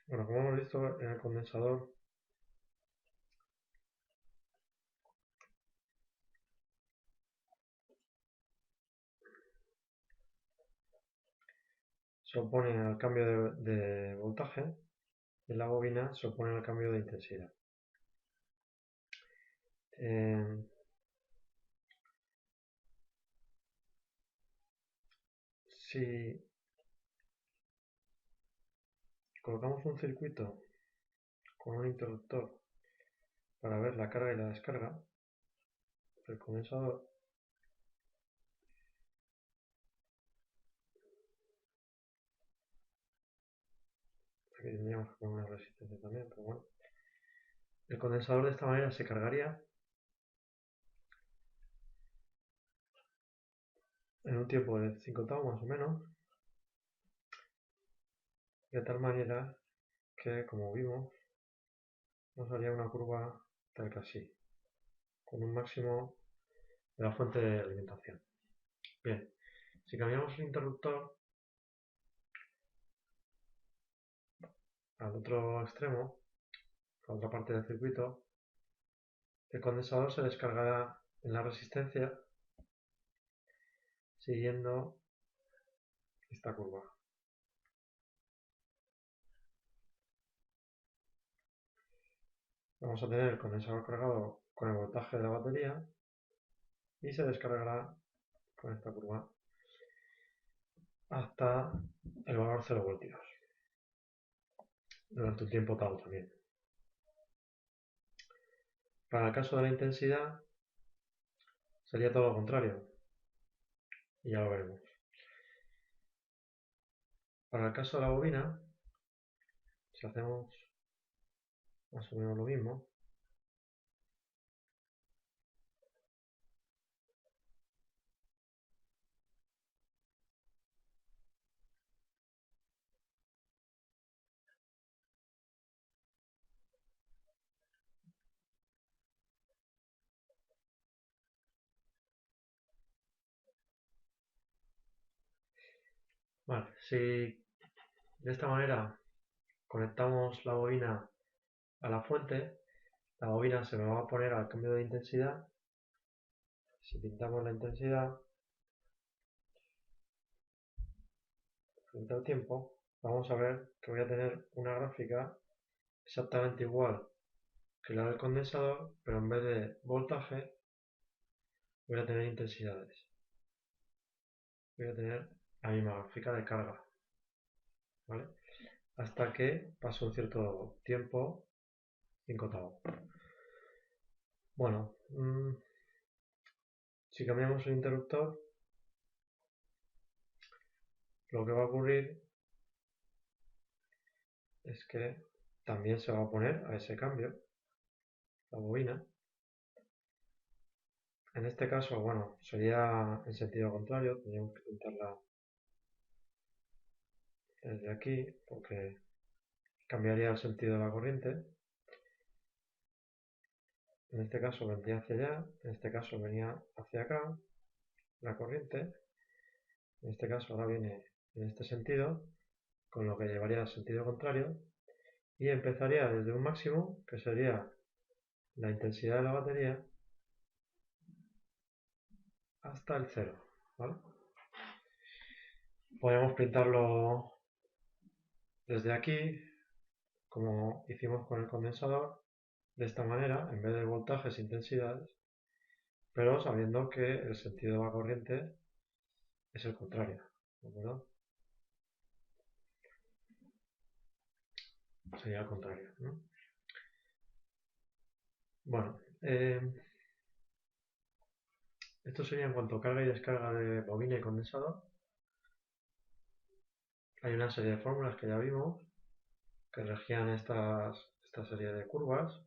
Bueno, como hemos visto en el condensador, se opone al cambio de voltaje y en la bobina se opone al cambio de intensidad. Si colocamos un circuito con un interruptor para ver la carga y la descarga del condensador, aquí tendríamos que poner una resistencia también, pero bueno, el condensador de esta manera se cargaría en un tiempo de 5 tau más o menos, de tal manera que, como vimos, nos haría una curva tal que así, con un máximo de la fuente de alimentación. Bien, si cambiamos el interruptor al otro extremo, a otra parte del circuito, el condensador se descargará en la resistencia siguiendo esta curva. Vamos a tener el condensador cargado con el voltaje de la batería y se descargará con esta curva hasta el valor 0 voltios durante un tiempo tau también. Para el caso de la intensidad sería todo lo contrario y ya lo veremos. Para el caso de la bobina, si hacemos más o menos lo mismo, vale, si de esta manera conectamos la bobina a la fuente, la bobina se me va a poner al cambio de intensidad. Si pintamos la intensidad frente al tiempo, vamos a ver que voy a tener una gráfica exactamente igual que la del condensador, pero en vez de voltaje voy a tener intensidades. Voy a tener la misma gráfica de carga, ¿vale? Hasta que pase un cierto tiempo 5 tau. Bueno, si cambiamos el interruptor, lo que va a ocurrir es que también se va a oponer a ese cambio la bobina. En este caso, bueno, sería en sentido contrario, tendríamos que pintarla desde aquí porque cambiaría el sentido de la corriente. En este caso vendría hacia allá, en este caso venía hacia acá la corriente, en este caso ahora viene en este sentido, con lo que llevaría al sentido contrario, y empezaría desde un máximo, que sería la intensidad de la batería, hasta el cero, ¿vale? Podemos pintarlo desde aquí, como hicimos con el condensador, de esta manera, en vez de voltajes e intensidades, pero sabiendo que el sentido de la corriente es el contrario, ¿de acuerdo? Sería el contrario, ¿no? Bueno, esto sería en cuanto a carga y descarga de bobina y condensador. Hay una serie de fórmulas que ya vimos que regían esta serie de curvas.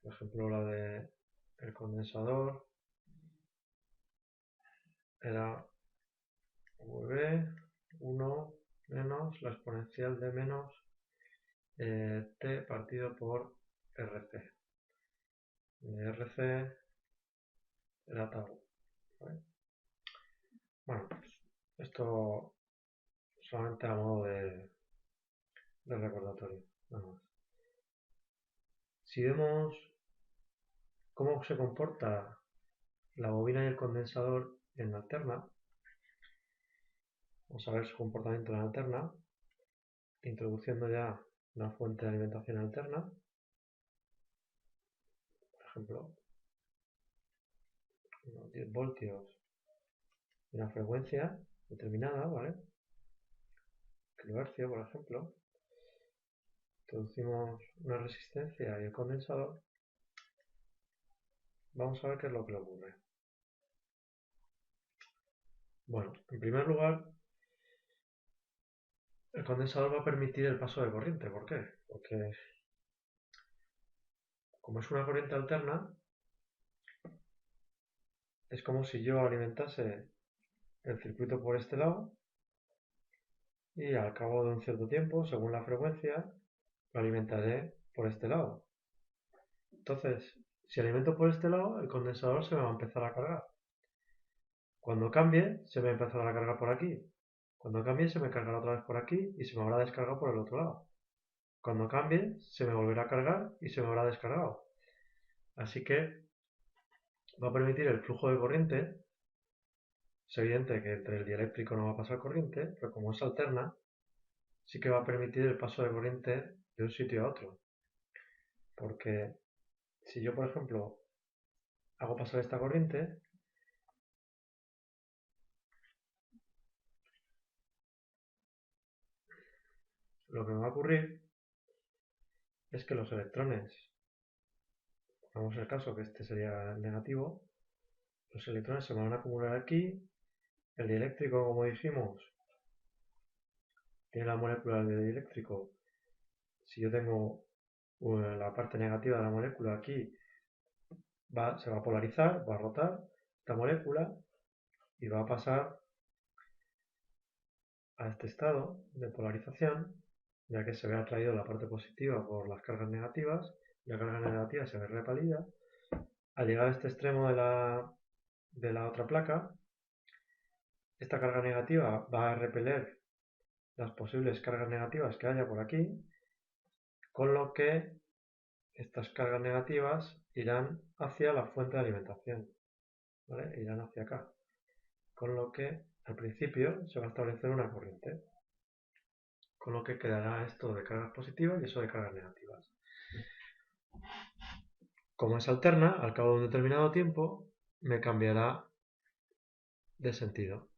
Por ejemplo, la de el condensador era V1 menos la exponencial de menos T partido por RC. De RC era tau, ¿vale? Bueno, pues esto solamente a modo de de recordatorio, nada más. Si vemos cómo se comporta la bobina y el condensador en la alterna, vamos a ver su comportamiento en la alterna, introduciendo ya una fuente de alimentación alterna, por ejemplo, unos 10 voltios y una frecuencia determinada, ¿vale? Kilohercio, por ejemplo. Introducimos una resistencia y el condensador. Vamos a ver qué es lo que le ocurre. Bueno, en primer lugar, el condensador va a permitir el paso de corriente. ¿Por qué? Porque como es una corriente alterna, es como si yo alimentase el circuito por este lado y al cabo de un cierto tiempo, según la frecuencia, lo alimentaré por este lado. Entonces, si alimento por este lado, el condensador se me va a empezar a cargar. Cuando cambie, se me va a empezar a cargar por aquí. Cuando cambie, se me cargará otra vez por aquí y se me habrá descargado por el otro lado. Cuando cambie, se me volverá a cargar y se me habrá descargado. Así que va a permitir el flujo de corriente. Es evidente que entre el dieléctrico no va a pasar corriente, pero como es alterna, sí que va a permitir el paso de corriente de un sitio a otro. Porque si yo, por ejemplo, hago pasar esta corriente, lo que me va a ocurrir es que los electrones, pongamos el caso que este sería el negativo, los electrones se van a acumular aquí, el dieléctrico, como dijimos, tiene la molécula del dieléctrico. Si yo tengo la parte negativa de la molécula aquí, se va a polarizar, va a rotar esta molécula y va a pasar a este estado de polarización, ya que se ve atraído la parte positiva por las cargas negativas, y la carga negativa se ve repelida. Al llegar a este extremo de la otra placa, esta carga negativa va a repeler las posibles cargas negativas que haya por aquí, con lo que estas cargas negativas irán hacia la fuente de alimentación, ¿vale? Irán hacia acá, con lo que al principio se va a establecer una corriente, con lo que quedará esto de cargas positivas y eso de cargas negativas. Como es alterna, al cabo de un determinado tiempo me cambiará de sentido.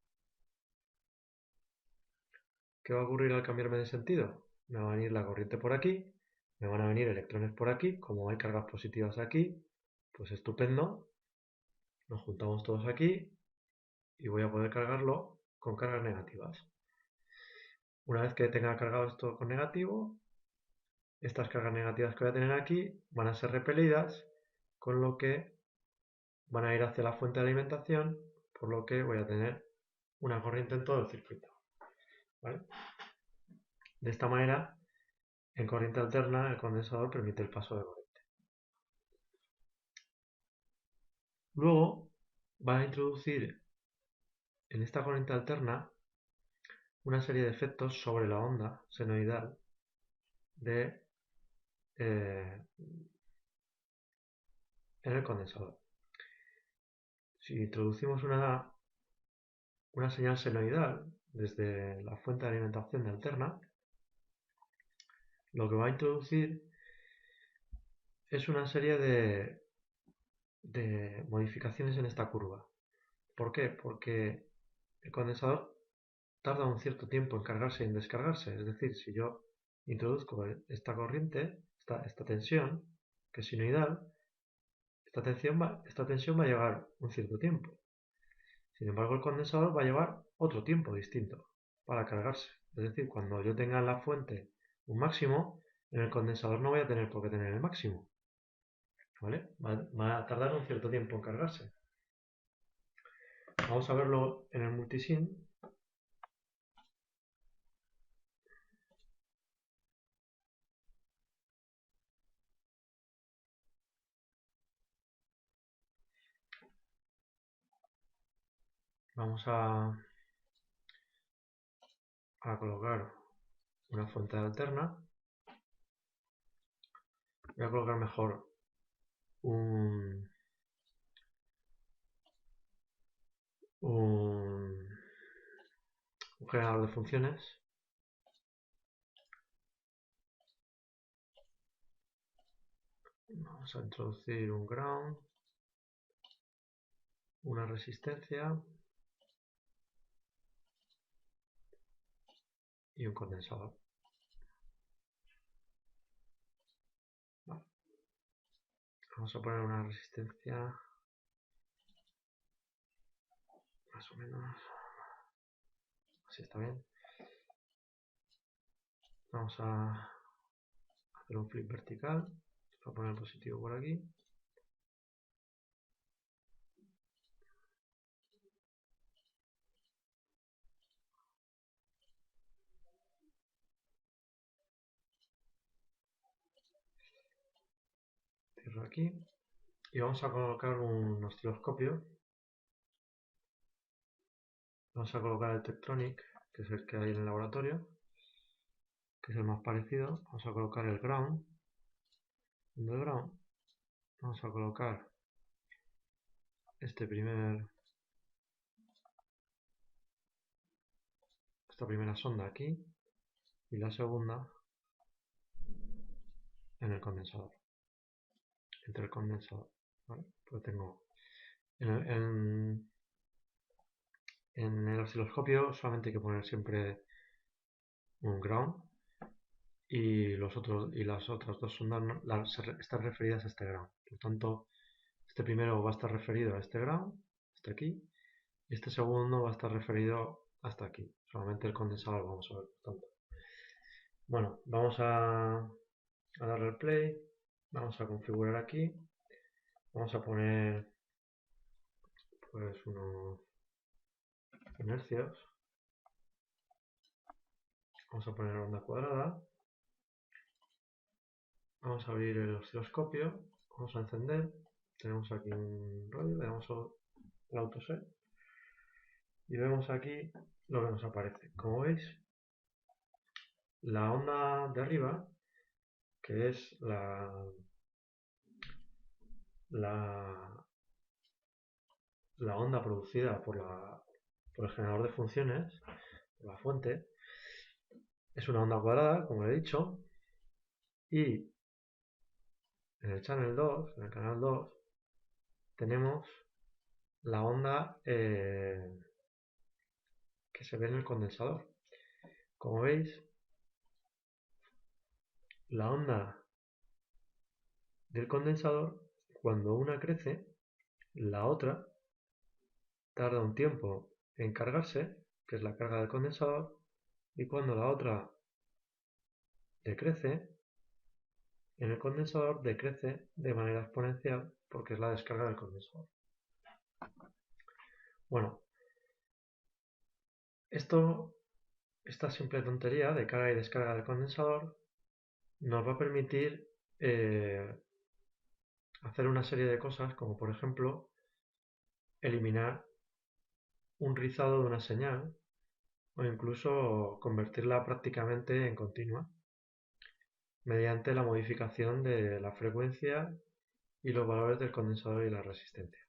¿Qué va a ocurrir al cambiarme de sentido? Me va a venir la corriente por aquí, me van a venir electrones por aquí, como hay cargas positivas aquí, pues estupendo, nos juntamos todos aquí y voy a poder cargarlo con cargas negativas. Una vez que tenga cargado esto con negativo, estas cargas negativas que voy a tener aquí van a ser repelidas, con lo que van a ir hacia la fuente de alimentación, por lo que voy a tener una corriente en todo el circuito, ¿vale? De esta manera, en corriente alterna, el condensador permite el paso de corriente. Luego, va a introducir en esta corriente alterna una serie de efectos sobre la onda senoidal en el condensador. Si introducimos una señal senoidal desde la fuente de alimentación de alterna, lo que va a introducir es una serie de modificaciones en esta curva. ¿Por qué? Porque el condensador tarda un cierto tiempo en cargarse y en descargarse. Es decir, si yo introduzco esta corriente, esta tensión, que es sinoidal, esta tensión va a llevar un cierto tiempo. Sin embargo, el condensador va a llevar otro tiempo distinto para cargarse. Es decir, cuando yo tenga en la fuente un máximo, en el condensador no voy a tener por qué tener el máximo, ¿vale? Va a tardar un cierto tiempo en cargarse. Vamos a verlo en el multisim. Vamos a colocar una fuente alterna. Voy a colocar mejor un generador de funciones. Vamos a introducir un ground, una resistencia y un condensador. Vale. Vamos a poner una resistencia más o menos así, está bien. Vamos a hacer un flip vertical. Voy a poner el positivo por aquí. Cierro aquí. Y vamos a colocar un osciloscopio. Vamos a colocar el Tektronix, que es el que hay en el laboratorio, que es el más parecido. Vamos a colocar el ground. Vamos a colocar esta primera sonda aquí y la segunda en el condensador, entre el condensador, ¿vale? Pues tengo en el osciloscopio solamente hay que poner siempre un ground y las otras dos sondas están referidas a este ground. Por lo tanto, este primero va a estar referido a este ground, hasta aquí, y este segundo va a estar referido hasta aquí. Solamente el condensador vamos a ver, por tanto. Bueno, vamos a darle al play, vamos a configurar aquí, vamos a poner pues unos inercios, vamos a poner onda cuadrada, vamos a abrir el osciloscopio, vamos a encender, tenemos aquí un rollo, le damos el autoset y vemos aquí lo que nos aparece. Como veis, la onda de arriba, que es la onda producida por el generador de funciones, por la fuente, es una onda cuadrada, como he dicho, y en el channel 2, en el canal 2, tenemos la onda que se ve en el condensador. Como veis, la onda del condensador, cuando una crece, la otra tarda un tiempo en cargarse, que es la carga del condensador, y cuando la otra decrece, en el condensador decrece de manera exponencial porque es la descarga del condensador. Bueno, esta simple tontería de carga y descarga del condensador nos va a permitir hacer una serie de cosas, como por ejemplo eliminar un rizado de una señal o incluso convertirla prácticamente en continua mediante la modificación de la frecuencia y los valores del condensador y la resistencia.